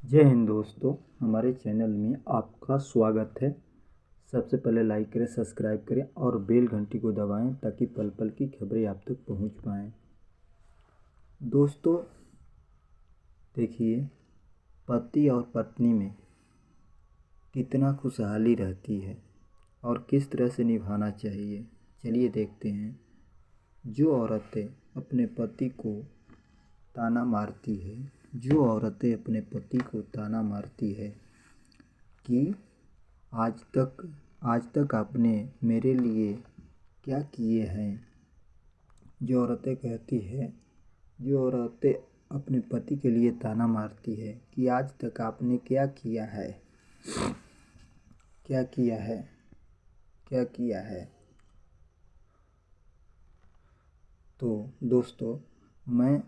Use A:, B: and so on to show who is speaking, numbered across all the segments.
A: जय हिंद दोस्तों, हमारे चैनल में आपका स्वागत है। सबसे पहले लाइक करें, सब्सक्राइब करें और बेल घंटी को दबाएं ताकि पल पल की खबरें आप तक पहुंच पाएं। दोस्तों देखिए, पति और पत्नी में कितना खुशहाली रहती है और किस तरह से निभाना चाहिए, चलिए देखते हैं। जो औरतें अपने पति को ताना मारती है कि आज तक आपने मेरे लिए क्या किए हैं। जो औरतें अपने पति के लिए ताना मारती है कि आज तक आपने क्या किया है। तो दोस्तों, मैं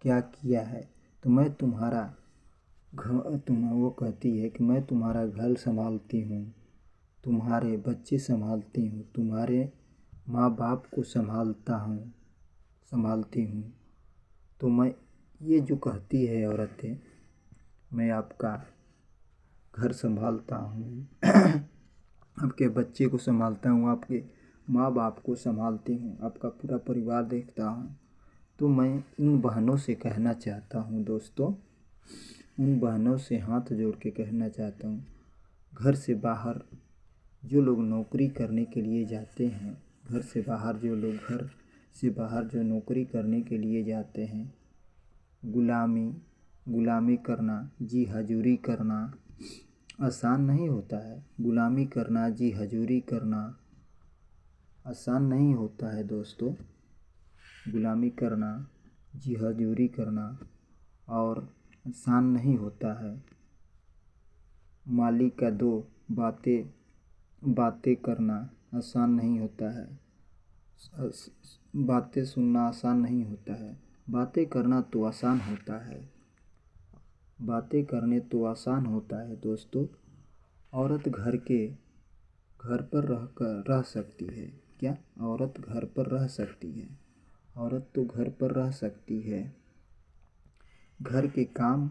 A: क्या किया है तो मैं तुम्हारा वो कहती है कि मैं तुम्हारा घर संभालती हूँ, तुम्हारे बच्चे संभालती हूँ, तुम्हारे माँ बाप को संभालती हूँ। तो मैं ये जो कहती है औरतें, मैं आपका घर संभालता हूँ आपके बच्चे को संभालता हूँ, आपके माँ बाप को संभालती हूँ, आपका पूरा परिवार देखता हूँ। तो मैं उन बहनों से कहना चाहता हूँ दोस्तों, उन बहनों से हाथ जोड़ के कहना चाहता हूँ, घर से बाहर जो लोग नौकरी करने के लिए जाते हैं, घर से बाहर जो नौकरी करने के लिए जाते हैं, गुलामी करना, जी हजूरी करना आसान नहीं होता है। गुलामी करना, जी हजूरी करना आसान नहीं होता है दोस्तों। गुलामी करना, जी हजूरी करना और आसान नहीं होता है। मालिक का दो बातें करना आसान नहीं होता है। बातें सुनना आसान नहीं होता है। बातें करना तो आसान होता है। बातें करने तो आसान होता है दोस्तों। औरत घर पर रह सकती है क्या? औरत घर पर रह सकती है। औरत तो घर पर रह सकती है, घर के काम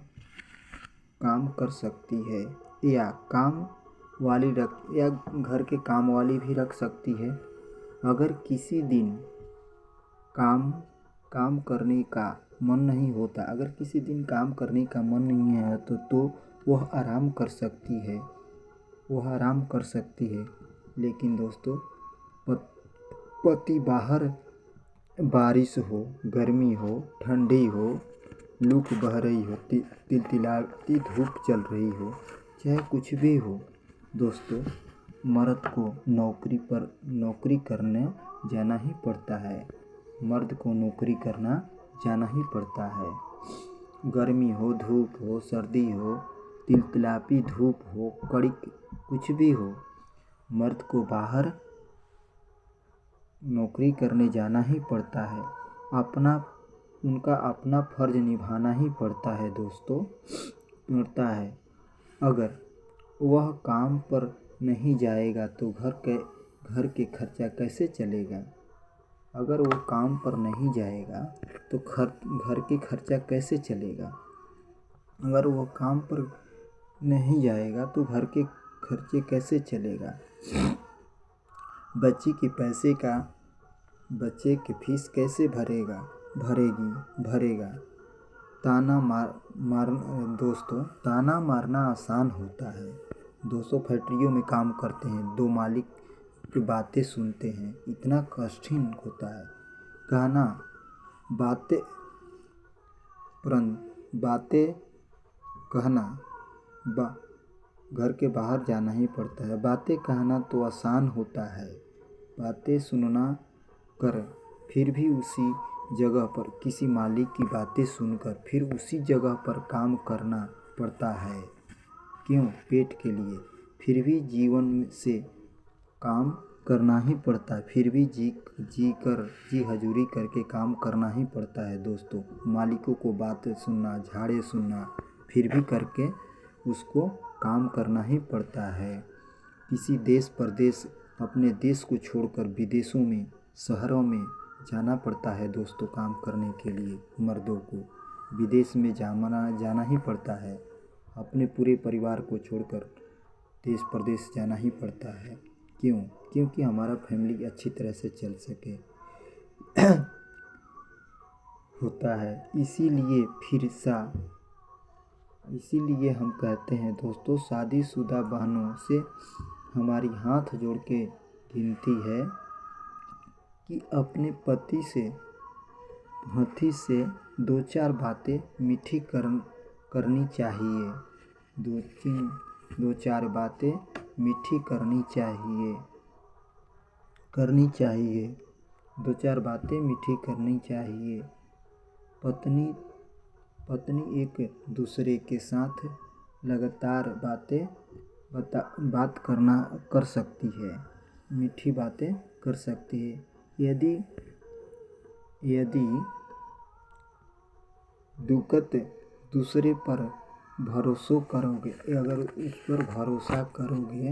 A: कर सकती है, या घर के काम वाली भी रख सकती है। अगर किसी दिन काम करने का मन नहीं होता, अगर किसी दिन काम करने का मन नहीं है तो वह आराम कर सकती है। लेकिन दोस्तों, पति बाहर बारिश हो, गर्मी हो, ठंडी हो, लू बह रही हो, तिलतिलाती धूप चल रही हो, चाहे कुछ भी हो दोस्तों, मर्द को नौकरी करने जाना ही पड़ता है। मर्द को नौकरी करना जाना ही पड़ता है। गर्मी हो, धूप हो, सर्दी हो, तिलतिलाती धूप हो, कड़ी कुछ भी हो, मर्द को बाहर नौकरी करने जाना ही पड़ता है। उनका अपना फर्ज निभाना ही पड़ता है दोस्तों। अगर वह काम पर नहीं जाएगा तो घर के खर्चा कैसे चलेगा? अगर वो काम पर नहीं जाएगा तो घर के खर्चा कैसे चलेगा? अगर वो काम पर नहीं जाएगा तो घर के खर्चे कैसे चलेगा? बच्चे की फीस कैसे भरेगा? ताना मारना आसान होता है। 200 फैक्ट्रियों में काम करते हैं, 2 मालिक की बातें सुनते हैं, इतना कठिन होता है। घर के बाहर जाना ही पड़ता है। बातें कहना तो आसान होता है, बातें सुनना कर फिर भी उसी जगह पर किसी मालिक की बातें सुनकर फिर उसी जगह पर काम करना पड़ता है। क्यों? पेट के लिए। फिर भी जीवन से काम करना ही पड़ता है, फिर भी जी हजूरी करके काम करना ही पड़ता है दोस्तों। मालिकों को बातें सुनना, झाड़े सुनना, फिर भी करके उसको काम करना ही पड़ता है। किसी देश परदेश अपने देश को छोड़कर विदेशों में, शहरों में जाना पड़ता है दोस्तों काम करने के लिए मर्दों को। विदेश में जाना ही पड़ता है। अपने पूरे परिवार को छोड़कर देश प्रदेश जाना ही पड़ता है। क्यों? क्योंकि हमारा फैमिली अच्छी तरह से चल सके होता है। इसीलिए हम कहते हैं दोस्तों, शादीशुदा बहनों से हमारी हाथ जोड़ के विनती है कि अपने पति से दो चार बातें मीठी करनी चाहिए। दो चार बातें मीठी करनी चाहिए। दो चार बातें मीठी करनी चाहिए। पत्नी एक दूसरे के साथ लगातार बात कर सकती है, मीठी बातें कर सकती है। यदि दुखत दूसरे पर भरोसा करोगे, अगर उस पर भरोसा करोगे,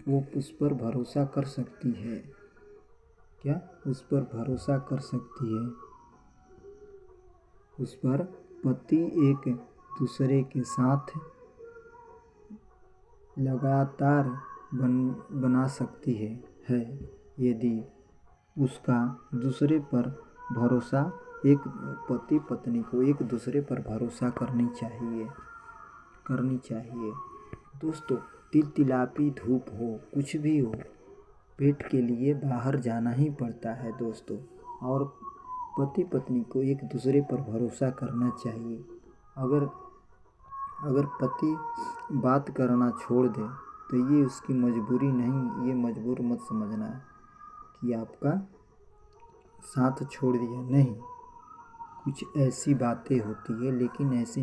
A: वो उस पर भरोसा कर सकती है। क्या? उस पर भरोसा कर सकती है। उस पर पति एक दूसरे के साथ लगातार बना सकती है। यदि उसका दूसरे पर भरोसा, एक पति पत्नी को एक दूसरे पर भरोसा करनी चाहिए। दोस्तों, तिलतिलापी धूप हो, कुछ भी हो, पेट के लिए बाहर जाना ही पड़ता है दोस्तों। और पति पत्नी को एक दूसरे पर भरोसा करना चाहिए। अगर पति बात करना छोड़ दे तो ये उसकी मजबूरी नहीं, ये मजबूर मत समझना कि आपका साथ छोड़ दिया, नहीं। कुछ ऐसी बातें होती है, लेकिन ऐसी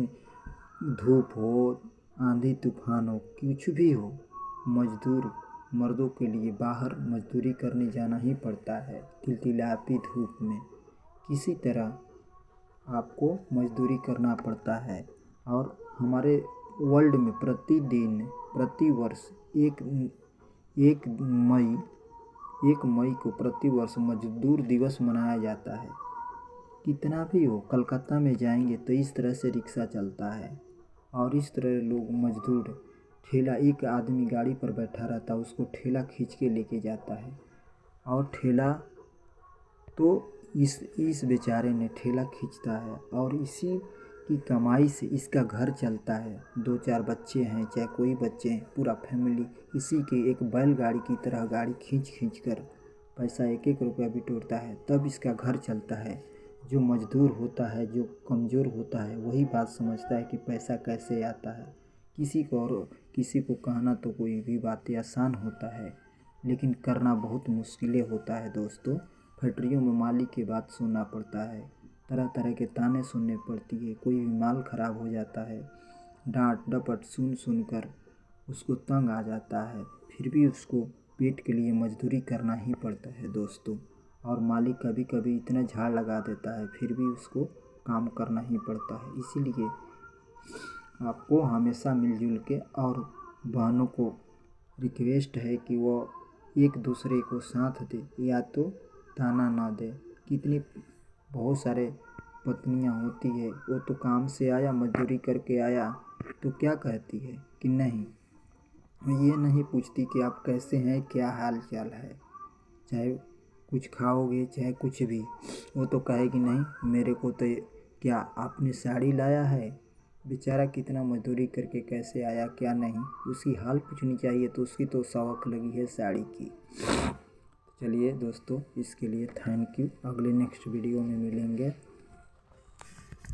A: धूप हो, आंधी तूफान हो, कुछ भी हो, मर्दों के लिए बाहर मजदूरी करने जाना ही पड़ता है। तिलतिलापी धूप में किसी तरह आपको मजदूरी करना पड़ता है। और हमारे वर्ल्ड में प्रतिवर्ष 1 मई को प्रतिवर्ष मजदूर दिवस मनाया जाता है। कितना भी हो, कलकत्ता में जाएंगे तो इस तरह से रिक्शा चलता है और इस तरह लोग मजदूर ठेला, एक आदमी गाड़ी पर बैठा रहता है, उसको ठेला खींच के लेके जाता है। और ठेला तो इस बेचारे ने ठेला खींचता है और इसी की कमाई से इसका घर चलता है। 2-4 बच्चे हैं, चाहे कोई बच्चे हैं, पूरा फैमिली इसी के एक बैलगाड़ी की तरह गाड़ी खींच कर पैसा 1-1 रुपया बिटोरता है, तब इसका घर चलता है। जो मजदूर होता है, जो कमज़ोर होता है, वही बात समझता है कि पैसा कैसे आता है। किसी को कहना तो कोई भी बातें आसान होता है, लेकिन करना बहुत मुश्किलें होता है दोस्तों। फैक्ट्रियों में मालिक की बात सुनना पड़ता है, तरह तरह के ताने सुनने पड़ती है। कोई भी माल ख़राब हो जाता है, डांट डपट सुन कर उसको तंग आ जाता है, फिर भी उसको पेट के लिए मजदूरी करना ही पड़ता है दोस्तों। और मालिक कभी कभी इतना झाड़ लगा देता है, फिर भी उसको काम करना ही पड़ता है। इसीलिए आपको हमेशा मिलजुल के, और बहनों को रिक्वेस्ट है कि वो एक दूसरे को साथ दे, या तो ताना ना दे। बहुत सारे पत्नियां होती है, वो तो काम से आया, मजदूरी करके आया, तो क्या कहती है कि नहीं, ये नहीं पूछती कि आप कैसे हैं, क्या हाल चाल है, चाहे कुछ खाओगे चाहे कुछ भी, वो तो कहेगी नहीं मेरे को तो क्या आपने साड़ी लाया है। बेचारा कितना मजदूरी करके कैसे आया, क्या नहीं, उसकी हाल पूछनी चाहिए, तो उसकी तो शौक लगी है साड़ी की। चलिए दोस्तों, इसके लिए थैंक यू। अगले नेक्स्ट वीडियो में मिलेंगे।